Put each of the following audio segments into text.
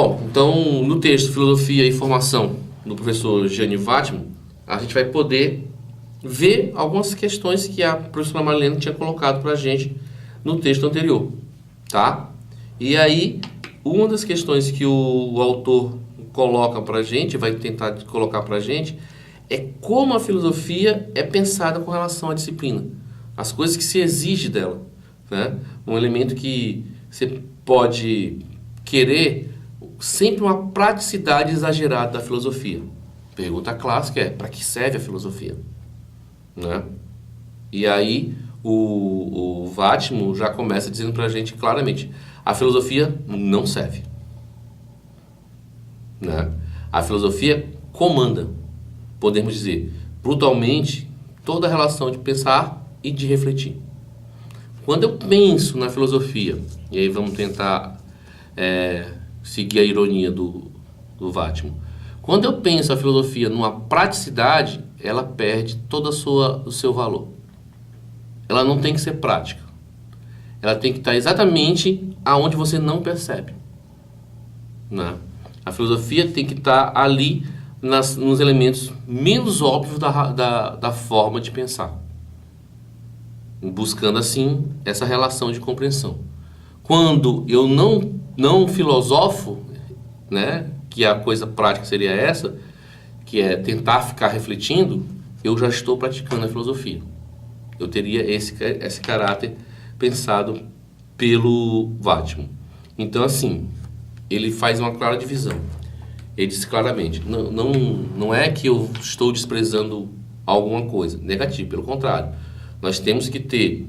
Bom, então no texto Filosofia e Formação do professor Gianni Vattimo, a gente vai poder ver algumas questões que a professora Marilena tinha colocado para a gente no texto anterior, tá? E aí, uma das questões que o autor coloca para a gente, vai tentar colocar para a gente, é como a filosofia é pensada com relação à disciplina, as coisas que se exige dela, né? Um elemento que você pode querer sempre uma praticidade exagerada da filosofia. Pergunta clássica é: para que serve a filosofia? Né? E aí o Vattimo já começa dizendo para a gente claramente: a filosofia não serve. Né? A filosofia comanda, podemos dizer, brutalmente, toda a relação de pensar e de refletir. Quando eu penso na filosofia, e aí vamos tentar seguir a ironia do Vattimo, quando eu penso a filosofia numa praticidade, ela perde todo o seu valor. Ela não tem que ser prática. Ela tem que estar exatamente aonde você não percebe. Né? A filosofia tem que estar ali nos elementos menos óbvios da forma de pensar, buscando assim essa relação de compreensão. Quando eu não filosofo, né, que a coisa prática seria essa, que é tentar ficar refletindo, eu já estou praticando a filosofia. Eu teria esse caráter pensado pelo Vattimo. Então, assim, ele faz uma clara divisão. Ele diz claramente: não é que eu estou desprezando alguma coisa, negativo, pelo contrário. Nós temos que ter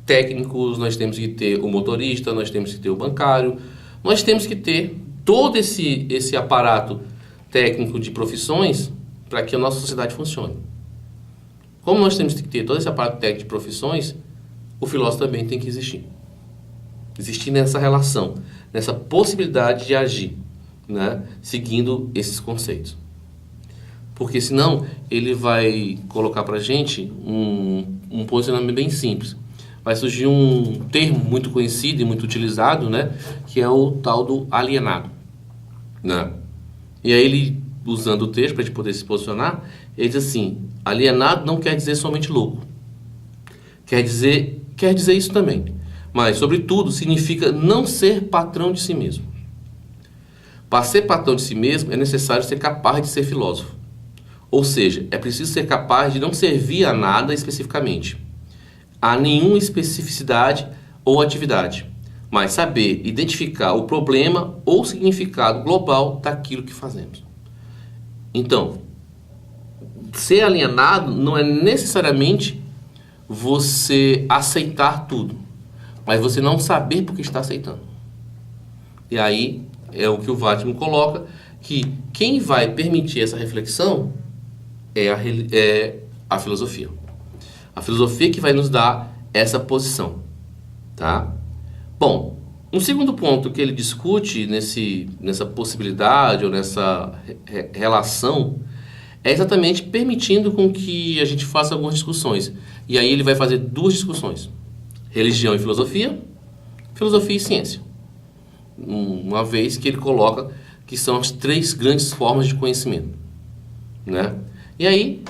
técnicos, nós temos que ter o motorista, nós temos que ter o bancário, nós temos que ter todo esse aparato técnico de profissões para que a nossa sociedade funcione. Como nós temos que ter todo esse aparato técnico de profissões, o filósofo também tem que existir. Existir nessa relação, nessa possibilidade de agir, né, seguindo esses conceitos. Porque senão ele vai colocar para a gente um posicionamento bem simples. Vai surgir um termo muito conhecido e muito utilizado, né, que é o tal do alienado. Né? E aí ele, usando o texto para a gente poder se posicionar, ele diz assim: alienado não quer dizer somente louco. Quer dizer isso também. Mas, sobretudo, significa não ser patrão de si mesmo. Para ser patrão de si mesmo, é necessário ser capaz de ser filósofo. Ou seja, é preciso ser capaz de não servir a nada especificamente, a nenhuma especificidade ou atividade, mas saber identificar o problema ou significado global daquilo que fazemos. Então, ser alienado não é necessariamente você aceitar tudo, mas você não saber por que está aceitando. E aí é o que o Vattimo coloca, que quem vai permitir essa reflexão é a filosofia. A filosofia que vai nos dar essa posição. Tá? Bom, um segundo ponto que ele discute nessa possibilidade ou nessa relação é exatamente permitindo com que a gente faça algumas discussões. E aí ele vai fazer duas discussões: religião e filosofia, filosofia e ciência. Uma vez que ele coloca que são as três grandes formas de conhecimento. Né? E aí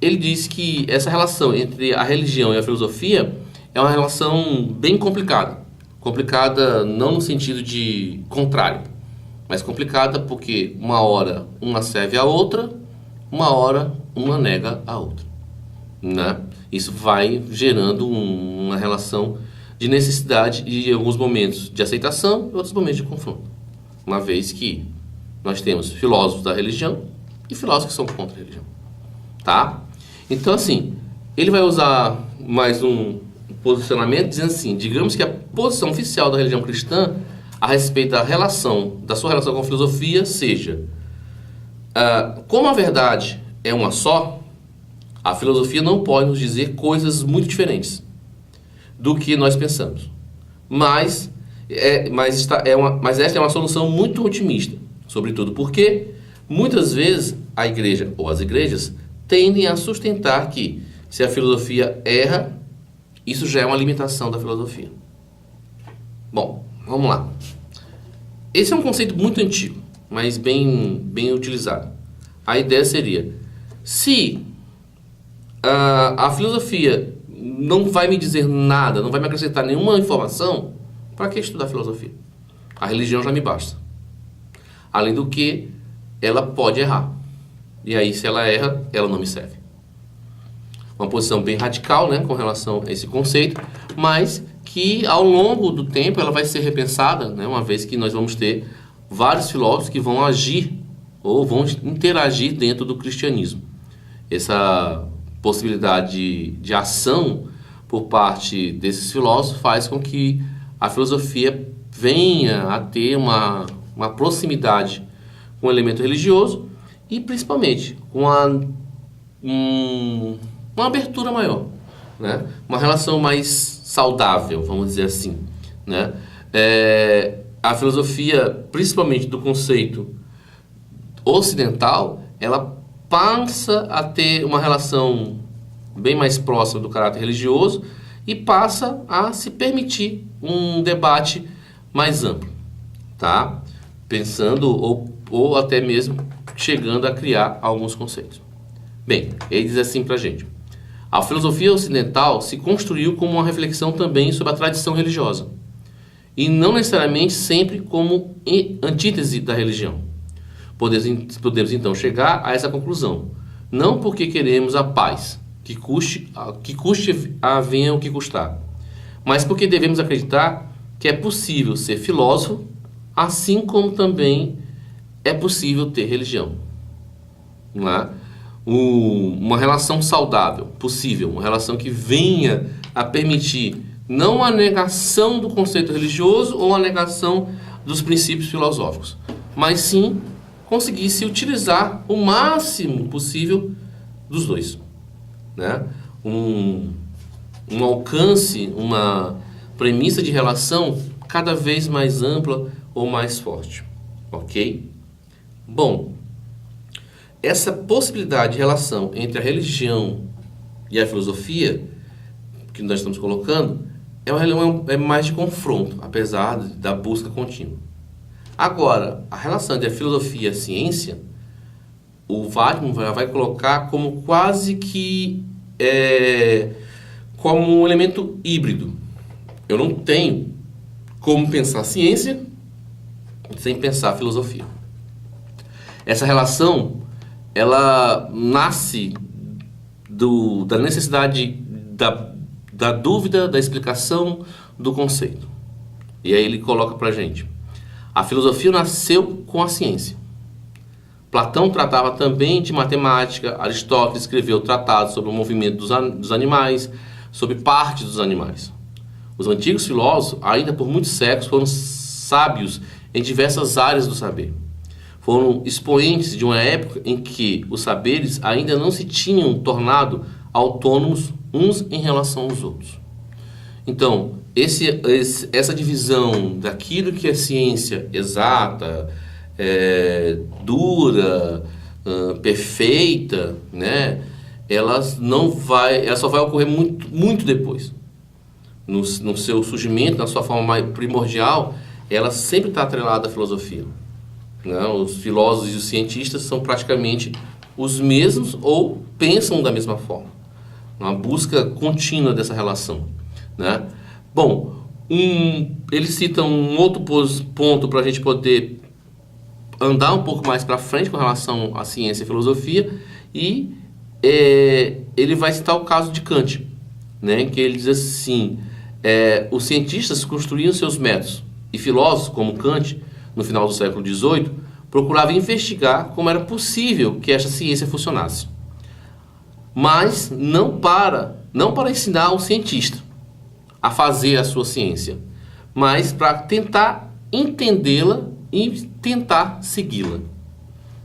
ele diz que essa relação entre a religião e a filosofia é uma relação bem complicada. Complicada não no sentido de contrário, mas complicada porque uma hora uma serve à outra, uma hora uma nega a outra. Né? Isso vai gerando uma relação de necessidade e, em alguns momentos, de aceitação e outros momentos de confronto. Uma vez que nós temos filósofos da religião e filósofos que são contra a religião. Tá? Então, assim, ele vai usar mais um posicionamento dizendo assim: digamos que a posição oficial da religião cristã a respeito da sua relação com a filosofia seja: como a verdade é uma só, a filosofia não pode nos dizer coisas muito diferentes do que nós pensamos. Mas esta é uma solução muito otimista, sobretudo porque muitas vezes a igreja ou as igrejas tendem a sustentar que, se a filosofia erra, isso já é uma limitação da filosofia. Bom, vamos lá. esse é um conceito muito antigo, mas bem utilizado. A ideia seria, se a filosofia não vai me dizer nada, não vai me acrescentar nenhuma informação, para que estudar filosofia? A religião já me basta. Além do que, ela pode errar. E aí, se ela erra, ela não me serve. Uma posição bem radical, né, com relação a esse conceito, mas que ao longo do tempo ela vai ser repensada, né, uma vez que nós vamos ter vários filósofos que vão agir ou vão interagir dentro do cristianismo. Essa possibilidade de ação por parte desses filósofos faz com que a filosofia venha a ter uma proximidade com o elemento religioso e principalmente com uma abertura maior, né? Uma relação mais saudável, vamos dizer assim, né? A filosofia, principalmente do conceito ocidental, ela passa a ter uma relação bem mais próxima do caráter religioso e passa a se permitir um debate mais amplo, tá? Pensando ou até mesmo chegando a criar alguns conceitos. Bem, ele diz assim pra gente: a filosofia ocidental se construiu como uma reflexão também sobre a tradição religiosa, e não necessariamente sempre como antítese da religião. Podemos então chegar a essa conclusão, não porque queremos a paz, que custe a venha o que custar, mas porque devemos acreditar que é possível ser filósofo, assim como também é possível ter religião. Não é? Uma relação saudável, possível, uma relação que venha a permitir não a negação do conceito religioso ou a negação dos princípios filosóficos, mas sim conseguir se utilizar o máximo possível dos dois, né? Um alcance, uma premissa de relação cada vez mais ampla ou mais forte, ok? Bom, essa possibilidade de relação entre a religião e a filosofia que nós estamos colocando é mais de confronto, apesar da busca contínua. Agora, a relação entre a filosofia e a ciência, o Wagner vai colocar como quase que como um elemento híbrido. Eu não tenho como pensar ciência sem pensar filosofia. Essa relação, ela nasce da necessidade da dúvida, da explicação do conceito. E aí ele coloca pra gente: a filosofia nasceu com a ciência. Platão tratava também de matemática, Aristóteles escreveu tratados sobre o movimento dos animais, sobre parte dos animais. Os antigos filósofos, ainda por muitos séculos, foram sábios em diversas áreas do saber. Foram expoentes de uma época em que os saberes ainda não se tinham tornado autônomos uns em relação aos outros. Então, essa divisão daquilo que é ciência exata, dura, perfeita, né? Ela só vai ocorrer muito, muito depois. No seu surgimento, na sua forma mais primordial, ela sempre está atrelada à filosofia. Né? Os filósofos e os cientistas são praticamente os mesmos ou pensam da mesma forma. Uma busca contínua dessa relação, né? Bom, ele cita um outro ponto para a gente poder andar um pouco mais para frente com relação à ciência e filosofia, e ele vai citar o caso de Kant, né? Que ele diz assim: os cientistas construíam seus métodos, e filósofos como Kant, no final do século XVIII, procuravam investigar como era possível que esta ciência funcionasse. Mas não para ensinar o cientista a fazer a sua ciência, mas para tentar entendê-la e tentar segui-la,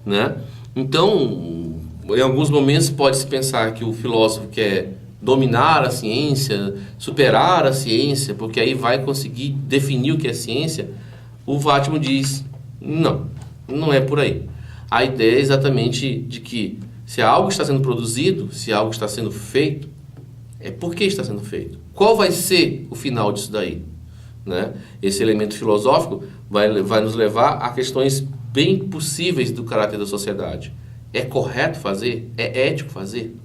né? Então, em alguns momentos pode-se pensar que o filósofo quer dominar a ciência, superar a ciência, porque aí vai conseguir definir o que é ciência. O Whatman diz: não é por aí. A ideia é exatamente de que se algo está sendo produzido, se algo está sendo feito, é por que está sendo feito. Qual vai ser o final disso daí? né? Esse elemento filosófico vai nos levar a questões bem possíveis do caráter da sociedade. É correto fazer? É ético fazer?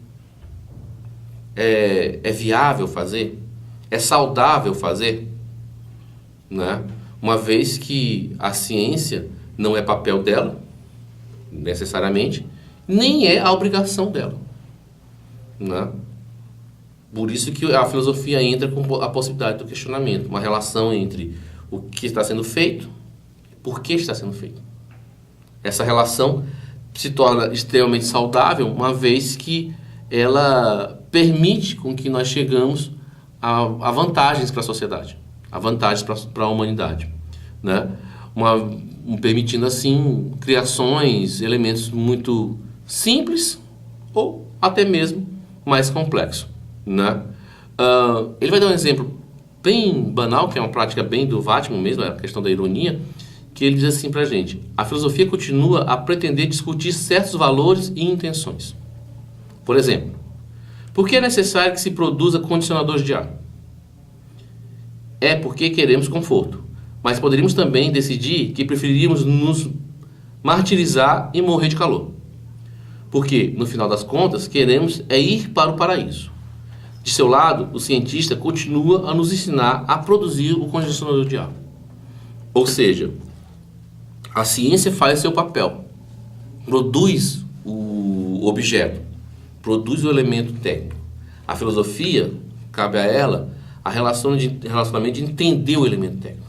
É viável fazer? É saudável fazer? Né? Uma vez que a ciência não é papel dela, necessariamente, nem é a obrigação dela. Né? Por isso que a filosofia entra com a possibilidade do questionamento, uma relação entre o que está sendo feito e por que está sendo feito. Essa relação se torna extremamente saudável, uma vez que ela permite com que nós chegamos a vantagens para a sociedade, a vantagens para a humanidade, né? Permitindo assim criações, elementos muito simples ou até mesmo mais complexos, né? Ele vai dar um exemplo bem banal, que é uma prática bem do Vattman mesmo, é a questão da ironia, que ele diz assim pra gente: a filosofia continua a pretender discutir certos valores e intenções. Por exemplo, por que é necessário que se produza condicionadores de ar? É porque queremos conforto, mas poderíamos também decidir que preferiríamos nos martirizar e morrer de calor. Porque, no final das contas, queremos ir para o paraíso. De seu lado, o cientista continua a nos ensinar a produzir o condicionador de ar. Ou seja, a ciência faz seu papel, produz o objeto, produz o elemento técnico. A filosofia, cabe a ela a relacionamento de entender o elemento técnico.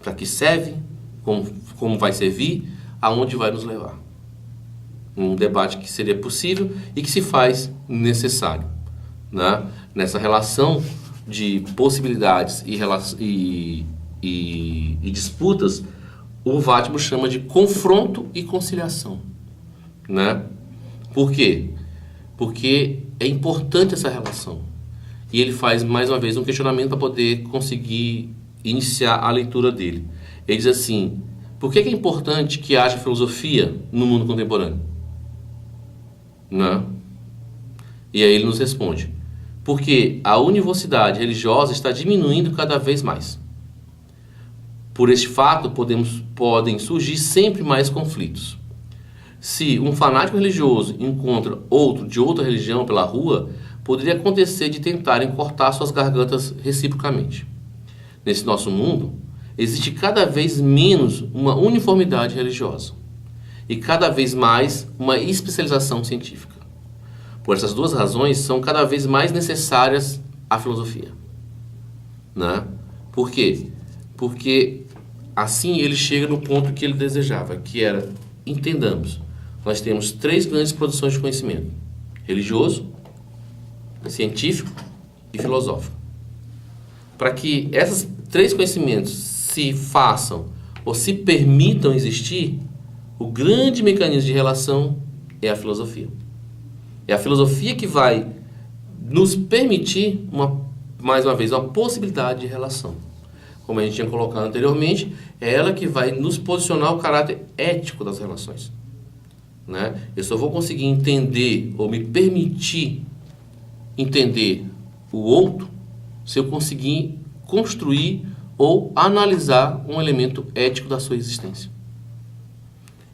Para que serve, como vai servir, aonde vai nos levar. Um debate que seria possível e que se faz necessário, né? Nessa relação de possibilidades e disputas, o Vattman chama de confronto e conciliação, né? Por quê? Porque é importante essa relação. E ele faz, mais uma vez, um questionamento para poder conseguir iniciar a leitura dele. Ele diz assim: por que é importante que haja filosofia no mundo contemporâneo? Né? E aí ele nos responde: porque a univocidade religiosa está diminuindo cada vez mais. Por este fato, podem surgir sempre mais conflitos. Se um fanático religioso encontra outro de outra religião pela rua, poderia acontecer de tentarem cortar suas gargantas reciprocamente. Nesse nosso mundo, existe cada vez menos uma uniformidade religiosa e cada vez mais uma especialização científica. Por essas duas razões, são cada vez mais necessárias a filosofia. Né? Por quê? Porque assim ele chega no ponto que ele desejava, que era: entendamos, nós temos 3 grandes produções de conhecimento: religioso, científico e filosófico. Para que esses 3 conhecimentos se façam ou se permitam existir, o grande mecanismo de relação é a filosofia. É a filosofia que vai nos permitir, mais uma vez, uma possibilidade de relação. Como a gente tinha colocado anteriormente, é ela que vai nos posicionar o caráter ético das relações. Né? Eu só vou conseguir entender ou me permitir entender o outro se eu conseguir construir ou analisar um elemento ético da sua existência.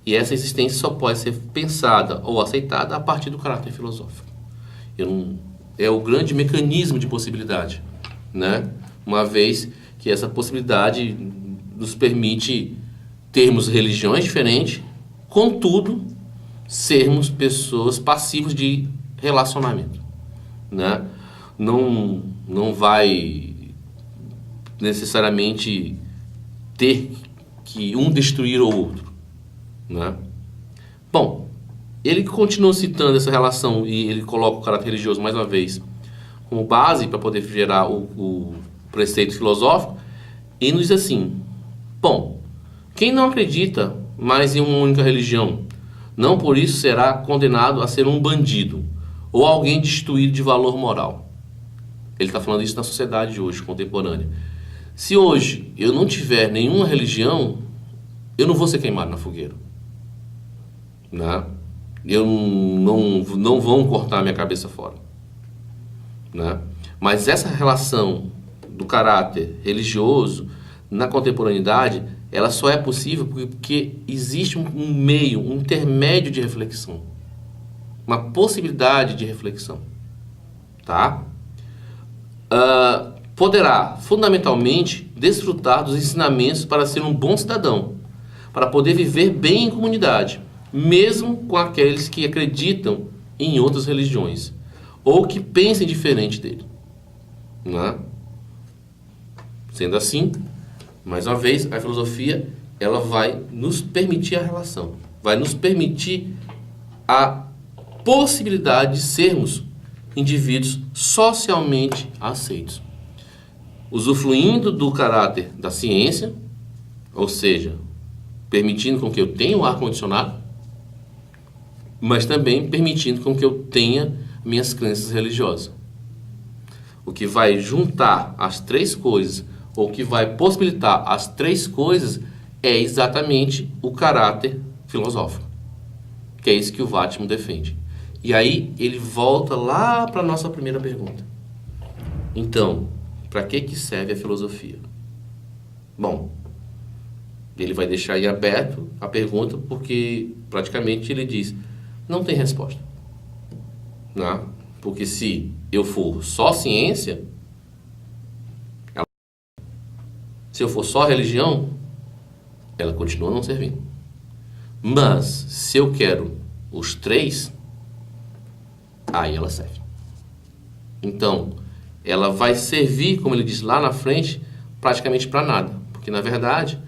E essa existência só pode ser pensada ou aceitada a partir do caráter filosófico. É o grande mecanismo de possibilidade, né? Uma vez que essa possibilidade nos permite termos religiões diferentes, contudo, sermos pessoas passivas de relacionamento, né? Não vai necessariamente ter que um destruir o outro, né? Bom, ele continua citando essa relação e ele coloca o caráter religioso mais uma vez como base para poder gerar o preceito filosófico e nos diz assim: bom, quem não acredita mais em uma única religião, não por isso será condenado a ser um bandido ou alguém destituído de valor moral. Ele está falando isso na sociedade de hoje, contemporânea. Se hoje eu não tiver nenhuma religião, eu não vou ser queimado na fogueira, né? Não vão cortar minha cabeça fora, né? Mas essa relação do caráter religioso na contemporaneidade, ela só é possível porque existe um meio, um intermédio de reflexão, uma possibilidade de reflexão, tá? Poderá, fundamentalmente, desfrutar dos ensinamentos para ser um bom cidadão, para poder viver bem em comunidade, mesmo com aqueles que acreditam em outras religiões, ou que pensem diferente dele. Né? Sendo assim, mais uma vez, a filosofia ela vai nos permitir a relação, vai nos permitir a possibilidade de sermos indivíduos socialmente aceitos, usufruindo do caráter da ciência, ou seja, permitindo com que eu tenha o ar-condicionado, mas também permitindo com que eu tenha minhas crenças religiosas. O que vai juntar as três coisas, ou que vai possibilitar as três coisas, é exatamente o caráter filosófico, que é isso que o Vattimo defende. E aí ele volta lá para a nossa primeira pergunta. Então, para que serve a filosofia? Bom, ele vai deixar aí aberto a pergunta porque praticamente ele diz, não tem resposta. Né? Porque se eu for só ciência, se eu for só religião, ela continua não servindo. Mas se eu quero os três, aí ela serve. Então, ela vai servir, como ele diz lá na frente, praticamente para nada. Porque, na verdade,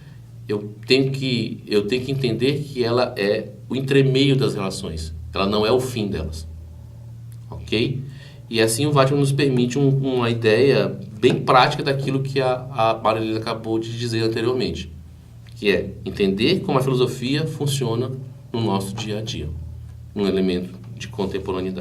eu tenho que entender que ela é o entremeio das relações. Ela não é o fim delas. Ok? E assim o Vattimo nos permite uma ideia bem prática daquilo que a Marilena acabou de dizer anteriormente. Que é entender como a filosofia funciona no nosso dia a dia. Um elemento de contemporaneidade.